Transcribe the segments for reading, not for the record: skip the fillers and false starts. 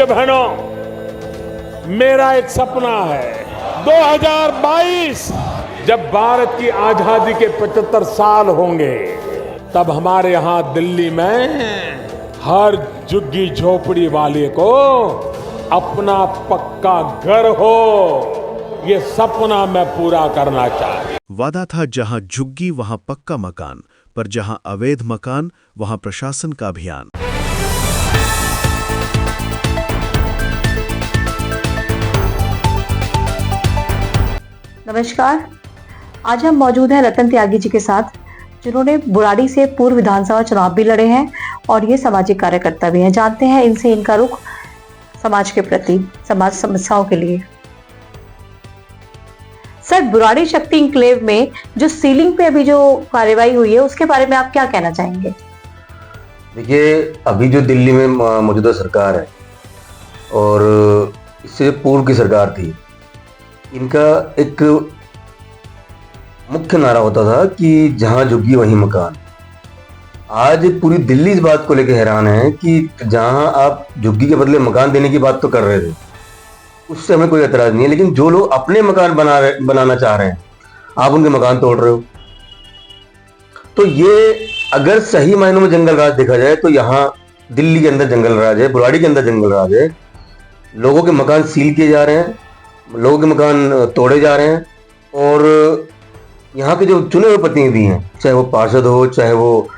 बहनों, मेरा एक सपना है 2022 जब भारत की आजादी के 75 साल होंगे तब हमारे यहां दिल्ली में हर झुग्गी झोपड़ी वाले को अपना पक्का घर हो, ये सपना मैं पूरा करना चाहता हूं। वादा था जहां झुग्गी वहां पक्का मकान, पर जहां अवैध मकान वहां प्रशासन का अभियान। नमस्कार, आज हम मौजूद हैं रतन त्यागी जी के साथ, जिन्होंने बुराड़ी से पूर्व विधानसभा चुनाव भी लड़े हैं और ये सामाजिक कार्यकर्ता भी हैं। जानते हैं इनसे इनका रुख समाज के प्रति, समाज समस्याओं के लिए। सर, बुराड़ी शक्ति इंक्लेव में जो सीलिंग पे अभी जो कार्रवाई हुई है उसके बारे में आप क्या कहना चाहेंगे? देखिए, अभी जो दिल्ली में मौजूदा सरकार है और इससे पूर्व की सरकार थी, इनका एक मुख्य नारा होता था कि जहां झुग्गी वहीं मकान। आज पूरी दिल्ली इस बात को लेकर हैरान है कि जहां आप झुग्गी के बदले मकान देने की बात तो कर रहे थे, उससे हमें कोई एतराज नहीं है, लेकिन जो लोग अपने मकान बनाना चाह रहे हैं, आप उनके मकान तोड़ रहे हो। तो ये अगर सही मायनों में जंगल राज देखा जाए तो यहाँ दिल्ली के अंदर जंगल राज है, बुराड़ी के अंदर जंगल राज है। लोगों के मकान सील किए जा रहे हैं, लोगों के मकान तोड़े जा रहे हैं और यहाँ के जो चुने हुए प्रतिनिधि हैं, चाहे वो पार्षद हो, चाहे वो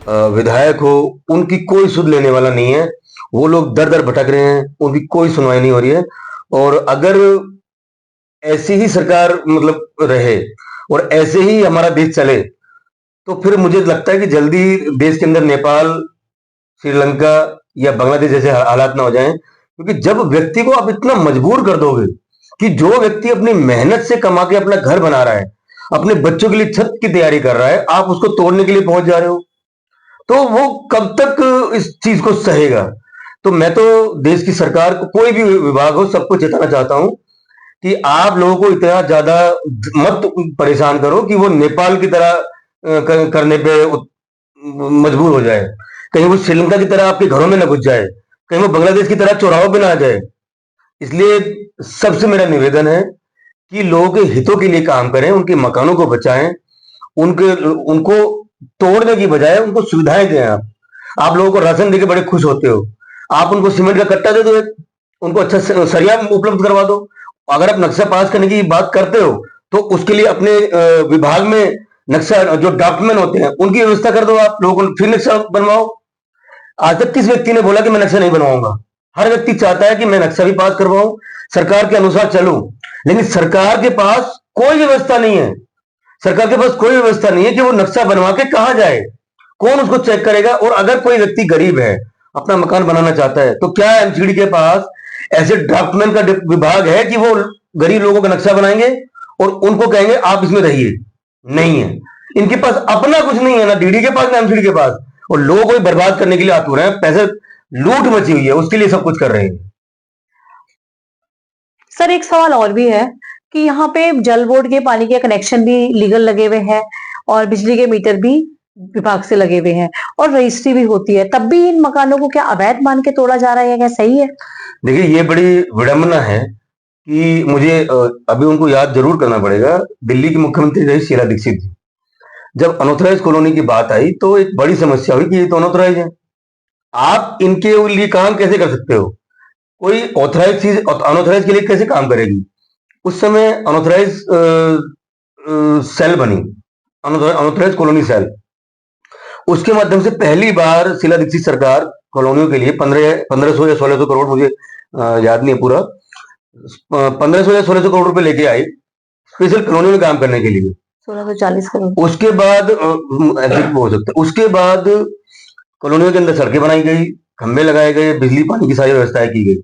विधायक हो, उनकी कोई सुध लेने वाला नहीं है। वो लोग दर दर भटक रहे हैं, उनकी कोई सुनवाई नहीं हो रही है। और अगर ऐसी ही सरकार मतलब रहे और ऐसे ही हमारा देश चले तो फिर मुझे लगता है कि जल्दी देश के अंदर नेपाल, श्रीलंका या बांग्लादेश जैसे हालात ना हो जाएं। क्योंकि जब व्यक्ति को आप इतना मजबूर कर दोगे कि जो व्यक्ति अपनी मेहनत से कमा के अपना घर बना रहा है, अपने बच्चों के लिए छत की तैयारी कर रहा है, आप उसको तोड़ने के लिए पहुंच जा रहे हो, तो वो कब तक इस चीज को सहेगा? तो मैं तो देश की सरकार को, कोई भी विभाग हो, सबको चेताना चाहता हूं कि आप लोगों को इतना ज्यादा मत परेशान करो कि वो नेपाल की तरह करने पे मजबूर हो जाए, कहीं वो श्रीलंका की तरह आपके घरों में न घुस जाए, कहीं वो बांग्लादेश की तरह चौराहों पे ना आ जाए। इसलिए सबसे मेरा निवेदन है कि लोगों के हितों के लिए काम करें, उनके मकानों को बचाएं, उनको तोड़ने की बजाय उनको सुविधाएं दें। आप लोगों को राशन देके बड़े खुश होते हो, आप उनको सीमेंट का कट्टा दे दो, उनको अच्छा सरिया उपलब्ध करवा दो। अगर आप नक्शा पास करने की बात करते हो तो उसके लिए अपने विभाग में नक्शा जो डॉक्यूमेंट होते हैं उनकी व्यवस्था कर दो, आप लोगों को फिर नक्शा बनवाओ। आज तक किस व्यक्ति ने बोला कि मैं नक्शा नहीं बनवाऊंगा? हर व्यक्ति चाहता है कि मैं नक्शा भी पास करवाऊं, सरकार के अनुसार चलूं, लेकिन सरकार के पास कोई व्यवस्था नहीं है। सरकार के पास कोई व्यवस्था नहीं है कि वो नक्शा बनवा के कहां जाए, कौन उसको चेक करेगा? और अगर कोई व्यक्ति गरीब है, अपना मकान बनाना चाहता है, तो क्या एमसीडी के पास ऐसे डॉक्यूमेंट का विभाग है कि वो गरीब लोगों का नक्शा बनाएंगे और उनको कहेंगे आप इसमें रहिए? नहीं है। इनके पास अपना कुछ नहीं है, ना डीडी के पास ना एमसीडी के पास, और लोगों को बर्बाद करने के लिए आतुर हैं। पैसे लूट मची हुई है, उसके लिए सब कुछ कर रहे हैं। सर, एक सवाल और भी है कि यहाँ पे जल बोर्ड के पानी के कनेक्शन भी लीगल लगे हुए हैं और बिजली के मीटर भी विभाग से लगे हुए हैं और रजिस्ट्री भी होती है, तब भी इन मकानों को क्या अवैध मान के तोड़ा जा रहा है? क्या सही है? देखिए, ये बड़ी विडंबना है कि मुझे अभी उनको याद जरूर करना पड़ेगा। दिल्ली की मुख्यमंत्री रही शीला दीक्षित जी, जब अनऑथराइज कॉलोनी की बात आई तो एक बड़ी समस्या हुई कि ये तो अनऑथराइज है, आप इनके लिए काम कैसे कर सकते हो? कोई ऑथराइज चीज अनऑथराइज के लिए कैसे काम करेगी? उस समय अनऑथराइज सेल बनी, अनऑथराइज कॉलोनी सेल। उसके माध्यम से पहली बार शीला दीक्षित सरकार कॉलोनियों के लिए 1500 या 1600 करोड़, मुझे याद नहीं है पूरा, 1500 या 1600 करोड़ रुपए लेके आई स्पेशल कॉलोनियों में काम करने के लिए। 1640 करोड़। उसके बाद हो सकता है, उसके बाद कॉलोनियों के अंदर सड़कें बनाई गई, खंभे लगाए गए, बिजली पानी की सारी व्यवस्थाएं की गई।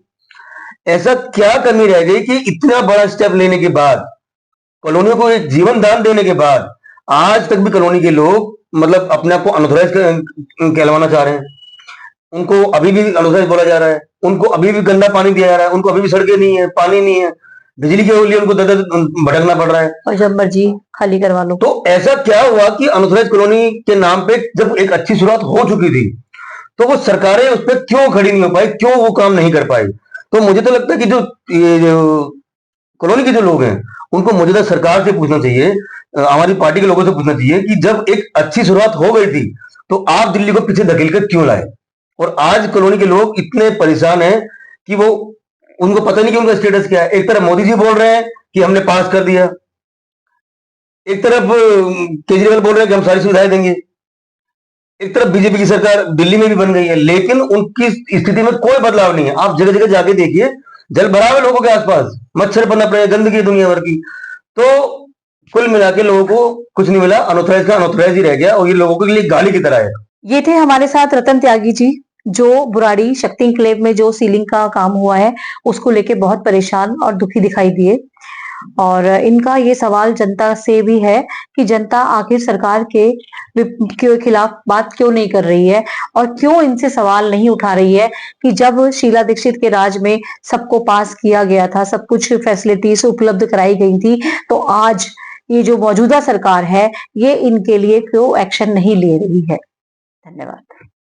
ऐसा क्या कमी रह गई कि इतना बड़ा स्टेप लेने के बाद, कॉलोनियों को एक जीवन दान देने के बाद, आज तक भी कॉलोनी के लोग मतलब अपने आप को अनऑथराइज कहलवाना चाह रहे हैं? उनको अभी भी अनऑथराइज बोला जा रहा है, उनको अभी भी गंदा पानी दिया जा रहा है, उनको अभी भी सड़कें नहीं है, पानी नहीं है, बिजली के लिए उनको दर भटकना पड़ रहा है और जब मर्जी खाली करवा लो। तो ऐसा क्या हुआ कि अनऑथराइज कॉलोनी के नाम पे जब एक अच्छी शुरुआत हो चुकी थी तो वो सरकारें उस पर क्यों खड़ी नहीं हो पाई, क्यों वो काम नहीं कर पाई? तो मुझे तो लगता है कि जो कॉलोनी के जो लोग हैं उनको मौजूदा सरकार से पूछना चाहिए, हमारी पार्टी के लोगों से पूछना चाहिए कि जब एक अच्छी शुरुआत हो गई थी तो आप दिल्ली को पीछे धकेल कर क्यों लाए। और आज कॉलोनी के लोग इतने परेशान हैं कि वो उनको पता नहीं कि उनका स्टेटस क्या है। एक तरफ मोदी जी बोल रहे हैं कि हमने पास कर दिया, एक तरफ केजरीवाल बोल रहे हैं कि हम सारी सुविधाएं देंगे, एक तरफ बीजेपी की सरकार दिल्ली में भी बन गई है, लेकिन उनकी स्थिति में कोई बदलाव नहीं है। आप जगह जगह जाके देखिए, जल भरा है लोगों के आसपास, मच्छर पनप रहे, गंदगी है दुनिया भर की। तो कुल मिला के लोगों को कुछ नहीं मिला, अनऑथराइज का अनऑथराइज ही रह गया और ये लोगों के लिए गाली की तरह है। ये थे हमारे साथ रतन त्यागी जी, जो बुराड़ी शक्ति एन्क्लेव में जो सीलिंग का काम हुआ है उसको लेके बहुत परेशान और दुखी दिखाई दिए। और इनका ये सवाल जनता से भी है कि जनता आखिर सरकार के खिलाफ बात क्यों नहीं कर रही है और क्यों इनसे सवाल नहीं उठा रही है कि जब शीला दीक्षित के राज में सबको पास किया गया था, सब कुछ फैसिलिटीज उपलब्ध कराई गई थी, तो आज ये जो मौजूदा सरकार है ये इनके लिए क्यों एक्शन नहीं ले रही है। धन्यवाद।